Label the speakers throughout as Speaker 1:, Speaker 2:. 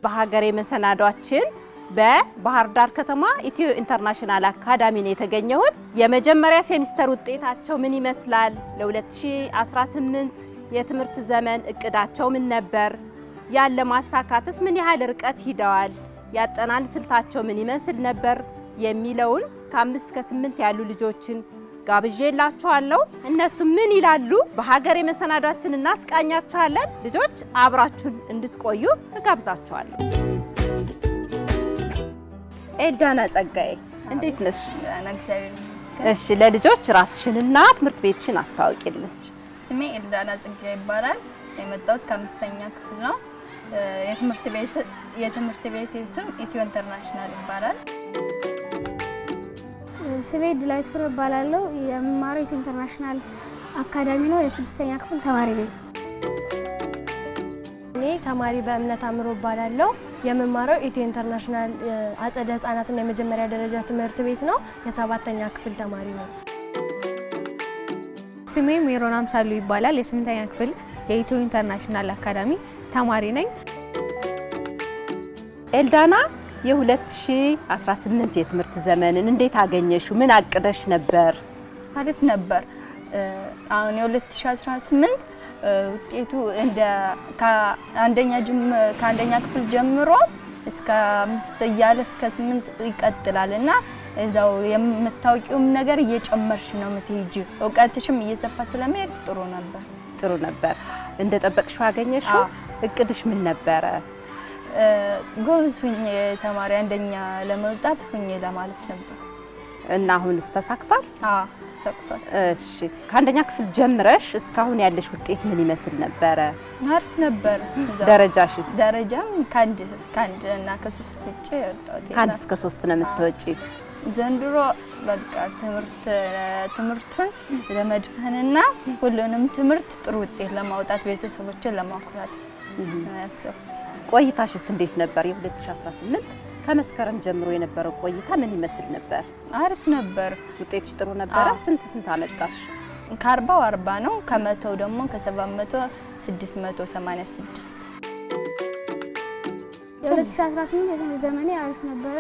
Speaker 1: በሀገሬ መሰናዷችን በባህር ዳር ከተማ ኢትዮ ኢንተርናሽናል አካዳሚ ነው የተገኘሁት። የመጀመሪያ ሴሚስተር ውጤታቸው ምን ይመስላል? ለ2018 የትምህርት ዘመን እቅዳቸው ምን ነበር? ያለ ማሳካትስ ምን ያህል ርቀት ሂደዋል? ያጠናን ስልታቸው ምን ይመስል ነበር? የሚለውን ከ5 እስከ 8 ያሉ ልጆችን ጋብዤላችኋለሁ። እነሱ ምን ይላሉ? በሀገሬ መሰናዷችን እናስቃኛችኋለን። ልጆች አብራችሁን እንድትቆዩ እጋብዛችኋለሁ። ኤልዳና ጸጋዬ እንዴት ነሽ?
Speaker 2: እግዚአብሔር ይመስገን።
Speaker 1: እሺ ለልጆች ራስሽንና ትምህርት ቤትሽን አስተዋውቂልን።
Speaker 2: ስሜ ኤልዳና ጸጋዬ ይባላል። የመጣሁት ከ5ኛ ክፍል ነው። የትምህርት ቤቴ ስም ኢትዮ ኢንተርናሽናል ይባላል።
Speaker 3: ስሜ ድላይት ፍሬ እባላለሁ። የምማረው ኢትዮ ኢንተርናሽናል አካዳሚ ነው። የ6ኛ ክፍል ተማሪ ነኝ።
Speaker 4: እኔ ተማሪ በእምነት አምሮ እባላለሁ። የምማረው ኢትዮ ኢንተርናሽናል አጸደ ህጻናትና የመጀመሪያ ደረጃ ትምህርት ቤት ነው። የ7ኛ ክፍል ተማሪ ነኝ።
Speaker 5: ስሜ ሜሮን አምሳሉ ይባላል። የ8ኛ ክፍል የኢትዮ ኢንተርናሽናል አካዳሚ ተማሪ ነኝ።
Speaker 1: ኤልዳና የ2018 የትምህርት ዘመንን እንዴት አገኘሽው? ምን አቅደሽ ነበር?
Speaker 2: አሪፍ ነበር። አሁን የ2018 ውጤቱ እንደ ከአንደኛ ክፍል ጀምሮ እስከ 5 እያለ እስከ 8 ይቀጥላል እና እዛው የምታውቂውም ነገር እየጨመርሽ ነው የምትሄጂው። እውቀትሽም እየሰፋ ስለሚሄድ ጥሩ ነበር። እንደጠበቅሽው አገኘሽው? እቅድሽ ምን ነበረ? ጎበዝ ሁኜ ተማሪ አንደኛ ለመውጣት ሁኜ ለማለፍ ነበር
Speaker 1: እና አሁንስ ተሳክቷል?
Speaker 2: አዎ ተሳክቷል።
Speaker 1: እሺ ከአንደኛ ክፍል ጀምረሽ እስካሁን ያለሽ ውጤት ምን ይመስል ነበረ?
Speaker 2: አሪፍ ነበር።
Speaker 1: ደረጃሽስ?
Speaker 2: ደረጃም ከአንድ እና ከ3 ውጪ ወጣሁት።
Speaker 1: ከ1 እስከ 3 ነው የምትወጪ? ዘንድሮ
Speaker 2: በቃ ትምህርቱን ለመድፈንና ሁሉንም ትምህርት ጥሩ ውጤት ለማውጣት ቤተሰቦችን ለማኩራት ያሰብኩት።
Speaker 1: ቆይታሽስ እንዴት ነበር? የ2018 ከመስከረም ጀምሮ የነበረው ቆይታ ምን ይመስል ነበር?
Speaker 2: አሪፍ ነበር።
Speaker 1: ውጤትሽ ጥሩ ነበረ? ስንት አመጣሽ?
Speaker 2: ከ40 40 ነው። ከ100 ደግሞ ከ700 686።
Speaker 3: የ2018 የትምህርት ዘመኔ አሪፍ ነበረ።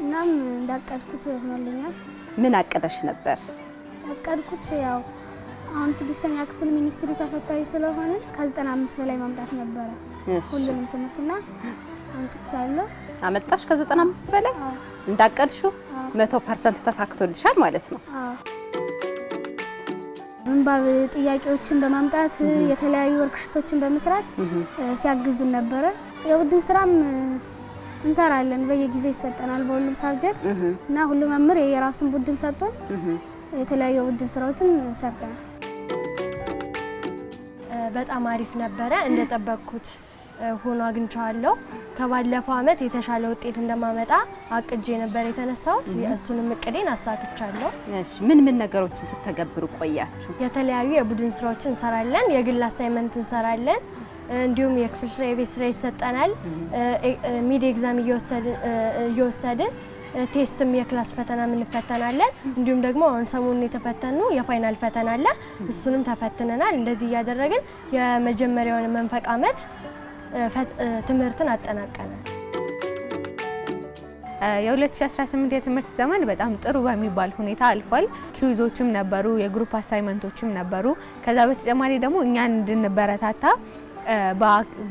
Speaker 3: እናም እንዳቀድኩት ሆኖልኛል።
Speaker 1: ምን አቀደሽ ነበር?
Speaker 3: ያቀድኩት ያው አሁን 6ኛ ክፍል ሚኒስትሪ ተፈታኝ ስለሆነ ከ95 በላይ ማምጣት ነበረ። ሁሉንም ትምህርትና አምጥቻለሁ።
Speaker 1: አመጣሽ? ከ95 በላይ እንዳቀድሽው 100% ተሳክቶልሻል ማለት ነው።
Speaker 3: ምንባብ ጥያቄዎችን በማምጣት የተለያዩ ወርክሽቶችን በመስራት ሲያግዙን ነበረ። የቡድን ስራም እንሰራለን። በየጊዜው ይሰጠናል በሁሉም ሳብጀክት እና ሁሉም መምህር የራሱን ቡድን ሰጥቶን የተለያዩ ቡድን ስራዎችን ሰርተናል።
Speaker 4: በጣም አሪፍ ነበረ። እንደጠበቅኩት ሆኖ አግኝቻለሁ። ከባለፈው አመት የተሻለ ውጤት እንደማመጣ አቅጄ ነበር የተነሳሁት። እሱንም እቅዴን አሳክቻለሁ።
Speaker 1: እሺ ምን ነገሮችን ስትተገብሩ ቆያችሁ?
Speaker 4: የተለያዩ የቡድን ስራዎችን እንሰራለን። የግል አሳይመንት እንሰራለን። እንዲሁም የክፍል ስራ፣ የቤት ስራ ይሰጠናል። ሚድ ኤግዛም እየወሰድን ቴስትም የክላስ ፈተና እንፈተናለን። እንዲሁም ደግሞ አሁን ሰሞኑን የተፈተኑ የፋይናል ፈተና አለ። እሱንም ተፈትነናል። እንደዚህ እያደረግን የመጀመሪያውን መንፈቅ አመት ትምህርትን አጠናቀናል።
Speaker 5: የ2018 የትምህርት ዘመን በጣም ጥሩ በሚባል ሁኔታ አልፏል። ኪዩዞችም ነበሩ፣ የግሩፕ አሳይመንቶችም ነበሩ። ከዛ በተጨማሪ ደግሞ እኛን እንድንበረታታ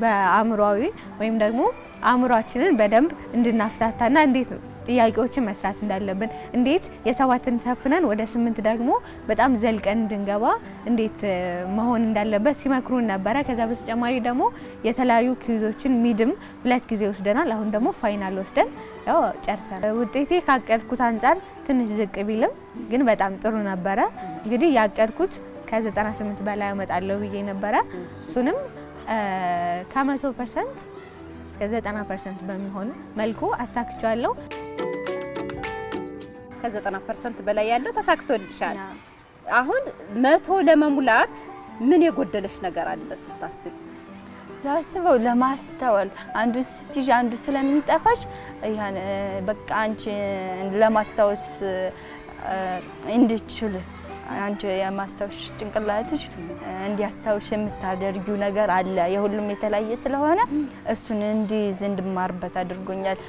Speaker 5: በአእምሯዊ ወይም ደግሞ አእምሯችንን በደንብ እንድናፍታታና እንዴት ጥያቄዎችን መስራት እንዳለብን እንዴት የ7ን ሰፍነን ወደ 8 ደግሞ በጣም ዘልቀን እንድንገባ እንዴት መሆን እንዳለበት ሲመክሩን ነበረ። ከዛ በተጨማሪ ደግሞ የተለያዩ ኪዩዞችን ሚድም 2 ጊዜ ወስደናል። አሁን ደግሞ ፋይናል ወስደን ያው ጨርሰናል። ውጤቴ ካቀድኩት አንፃር ትንሽ ዝቅ ቢልም ግን በጣም ጥሩ ነበረ። እንግዲህ ያቀድኩት ከ98 በላይ አመጣለሁ ብዬ ነበረ። እሱንም ከ100% እስከ 90% በሚሆን መልኩ አሳክቻለሁ።
Speaker 1: ከ90% በላይ ያለው ተሳክቶልሻል። አሁን 100 ለመሙላት ምን የጎደለሽ ነገር አለ ስታስብ?
Speaker 2: ሳስበው ለማስተዋል አንዱ ስትይዥ አንዱ ስለሚጠፋሽ ያን በቃ አንቺ ለማስታወስ እንድችል አንቺ የማስታወሽ ጭንቅላትሽ እንዲያስታውሽ የምታደርጊው ነገር አለ። የሁሉም የተለያየ ስለሆነ እሱን እንዲይዝ እንድማርበት አድርጎኛል።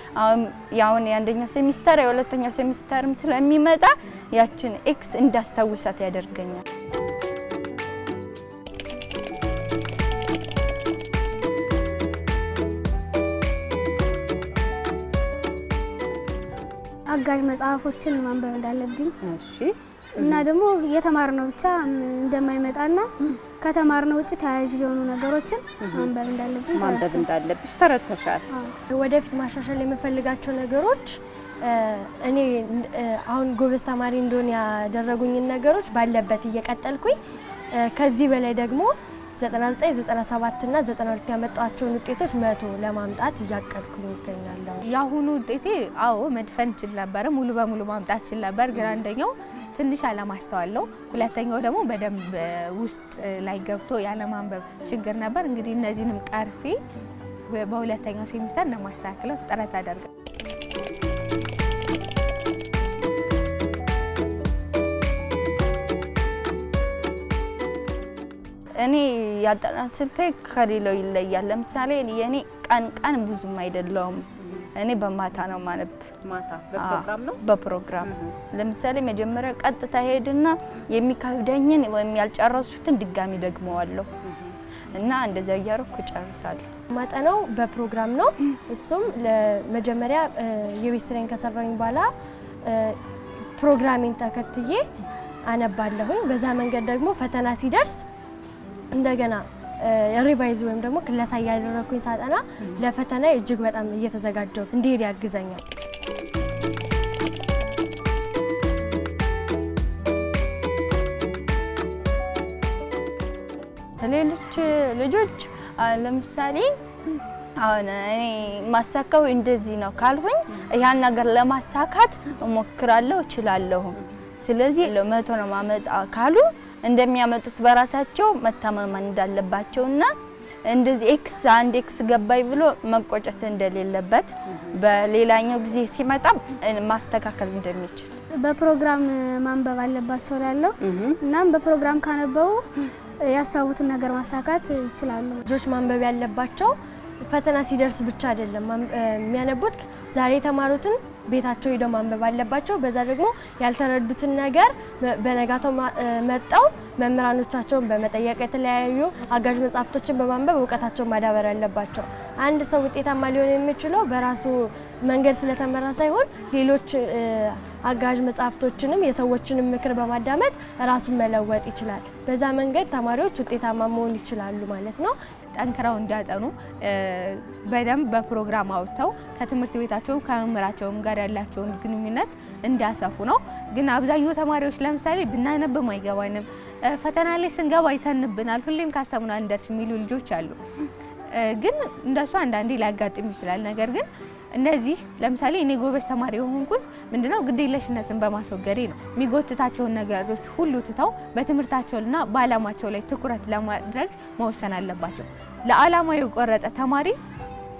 Speaker 2: አሁን የአንደኛው ሴሚስተር የሁለተኛው ሴሚስተርም ስለሚመጣ ያችን ኤክስ እንዳስታውሳት ያደርገኛል።
Speaker 3: አጋዥ መጽሐፎችን ማንበብ እንዳለብኝ
Speaker 1: እሺ
Speaker 3: እና ደግሞ የተማርነው ብቻ እንደማይመጣና ከተማርነው ውጭ ተያያዥ የሆኑ ነገሮችን ማንበብ
Speaker 1: እንዳለብሽ ተረድተሻል።
Speaker 4: ወደፊት ማሻሻል የምፈልጋቸው ነገሮች እኔ አሁን ጎበዝ ተማሪ እንደሆነ ያደረጉኝን ነገሮች ባለበት እየቀጠልኩኝ ከዚህ በላይ ደግሞ 99 97 እና 92 ያመጣቸውን ውጤቶች 100 ለማምጣት እያቀድኩኝ ይገኛለሁ።
Speaker 5: ያሁኑ ውጤቴ አዎ መድፈን ይችል ነበር፣ ሙሉ በሙሉ ማምጣት ይችል ነበር። ግን አንደኛው ትንሽ አለማስተዋል ነው፣ ሁለተኛው ደግሞ በደንብ ውስጥ ላይ ገብቶ ያለማንበብ ችግር ነበር። እንግዲህ እነዚህንም ቀርፌ በሁለተኛው ሴሚስተር ለማስተካከለው ጥረት አደርጋለሁ።
Speaker 2: እኔ ያጠናት ስልቴ ከሌላው ይለያል። ለምሳሌ የኔ ቀን ብዙም አይደለም። እኔ በማታ ነው ማነብ።
Speaker 1: ማታ በፕሮግራም ነው?
Speaker 2: በፕሮግራም። ለምሳሌ መጀመሪያ ቀጥታ ሄድና የሚከብደኝን ወይም ያልጨረሱትን ድጋሚ ደግመዋለሁ እና እንደዛ እያደረኩ ጨርሳለሁ።
Speaker 4: ማጠናው በፕሮግራም ነው። እሱም ለመጀመሪያ የቤት ስራዬን ከሰራኝ በኋላ ፕሮግራሜን ተከትዬ አነባለሁኝ። በዛ መንገድ ደግሞ ፈተና ሲደርስ እንደገና ሪቫይዝ ወይም ደግሞ ክለሳ ያደረኩኝ ሳጠና ለፈተና እጅግ በጣም እየተዘጋጀው እንዲሄድ ያግዘኛል።
Speaker 2: ሌሎች ልጆች ለምሳሌ አሁን እኔ ማሳካው እንደዚህ ነው ካልሁኝ ያን ነገር ለማሳካት እሞክራለሁ እችላለሁ። ስለዚህ 100 ነው ማመጣ ካሉ እንደሚያመጡት በራሳቸው መተማመን እንዳለባቸውና እንደዚህ አንድ ኤክስ ገባይ ብሎ መቆጨት እንደሌለበት በሌላኛው ጊዜ ሲመጣ ማስተካከል እንደሚችል
Speaker 3: በፕሮግራም ማንበብ አለባቸው ላለው እናም በፕሮግራም ካነበቡ ያሳቡትን ነገር ማሳካት ይችላሉ።
Speaker 4: ልጆች ማንበብ ያለባቸው ፈተና ሲደርስ ብቻ አይደለም የሚያነቡት፣ ዛሬ የተማሩትን ቤታቸው ሄደው ማንበብ አለባቸው። በዛ ደግሞ ያልተረዱትን ነገር በነጋታው መጣው መምህራኖቻቸውን በመጠየቅ የተለያዩ አጋዥ መጽሐፍቶችን በማንበብ እውቀታቸውን ማዳበር አለባቸው። አንድ ሰው ውጤታማ ሊሆን የሚችለው በራሱ መንገድ ስለተመራ ሳይሆን ሌሎች አጋዥ መጽሐፍቶችንም የሰዎችንም ምክር በማዳመጥ ራሱን መለወጥ ይችላል። በዛ መንገድ ተማሪዎች ውጤታማ መሆን ይችላሉ ማለት ነው። ጠንክረው እንዲያጠኑ በደንብ በፕሮግራም አውጥተው ከትምህርት ቤታቸውም ከመምህራቸውም ጋር ያላቸውን ግንኙነት እንዲያሰፉ ነው። ግን አብዛኛው ተማሪዎች ለምሳሌ ብናነብም አይገባንም፣ ፈተና ላይ ስንገባ ይተንብናል፣ ሁሌም ካሰብነው አንደርስ የሚሉ ልጆች አሉ። ግን እንደሱ አንዳንዴ ሊያጋጥም ይችላል። ነገር ግን እነዚህ ለምሳሌ እኔ ጎበዝ ተማሪ የሆንኩት ምንድነው ግዴለሽነትን በማስወገዴ ነው። የሚጎትታቸውን ነገሮች ሁሉ ትተው በትምህርታቸውና በዓላማቸው ላይ ትኩረት ለማድረግ መወሰን አለባቸው። ለዓላማው የቆረጠ ተማሪ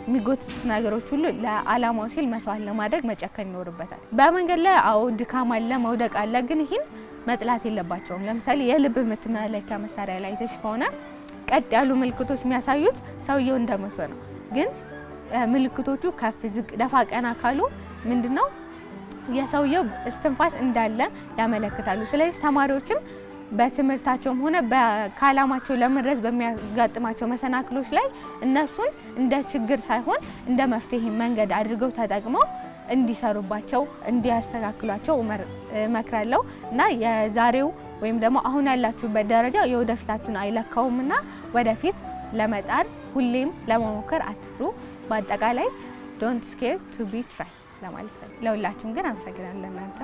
Speaker 4: የሚጎትቱ ነገሮች ሁሉ ለዓላማው ሲል መስዋዕት ለማድረግ መጨከን ይኖርበታል። በመንገድ ላይ አዎ ድካም አለ፣ መውደቅ አለ። ግን ይህን መጥላት የለባቸውም። ለምሳሌ የልብ ምት መለኪያ መሳሪያ ላይ አይተሽ ከሆነ ቀጥ ያሉ ምልክቶች የሚያሳዩት ሰውየው እንደሞተ ነው። ግን ምልክቶቹ ከፍ ዝቅ ደፋ ቀና ካሉ ምንድነው የሰውየው እስትንፋስ እንዳለ ያመለክታሉ። ስለዚህ ተማሪዎችም በትምህርታቸውም ሆነ በዓላማቸው ለመድረስ በሚያጋጥማቸው መሰናክሎች ላይ እነሱን እንደ ችግር ሳይሆን እንደ መፍትሄ መንገድ አድርገው ተጠቅመው እንዲሰሩባቸው እንዲያስተካክሏቸው እመክራለሁ እና የዛሬው ወይም ደግሞ አሁን ያላችሁበት ደረጃ የወደፊታችሁን አይለካውምና ወደፊት ለመጣር ሁሌም ለመሞከር አትፍሩ። በአጠቃላይ ዶንት ስኬር ቱ ቢ ትራይ ለማለት ፈልግ። ለሁላችሁም ግን አመሰግናለሁ። እናንተ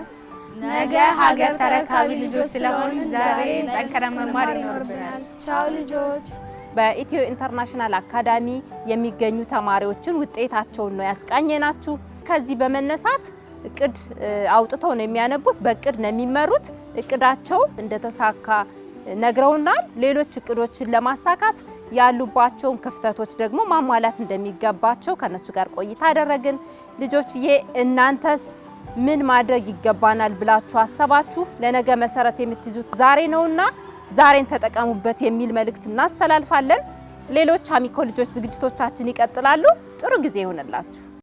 Speaker 5: ነገ ሀገር ተረካቢ ልጆች ስለሆን ዛሬ ጠንክረን መማር ይኖርብናል።
Speaker 3: ቻው ልጆች።
Speaker 1: በኢትዮ ኢንተርናሽናል አካዳሚ የሚገኙ ተማሪዎችን ውጤታቸውን ነው ያስቃኘናችሁ። ከዚህ በመነሳት እቅድ አውጥተው ነው የሚያነቡት፣ በእቅድ ነው የሚመሩት። እቅዳቸው እንደተሳካ ነግረውናል። ሌሎች እቅዶችን ለማሳካት ያሉባቸውን ክፍተቶች ደግሞ ማሟላት እንደሚገባቸው ከነሱ ጋር ቆይታ አደረግን። ልጆችዬ እናንተስ ምን ማድረግ ይገባናል ብላችሁ አሰባችሁ? ለነገ መሰረት የምትይዙት ዛሬ ነውና ዛሬን ተጠቀሙበት የሚል መልእክት እናስተላልፋለን። ሌሎች አሚኮ ልጆች ዝግጅቶቻችን ይቀጥላሉ። ጥሩ ጊዜ ይሆንላችሁ።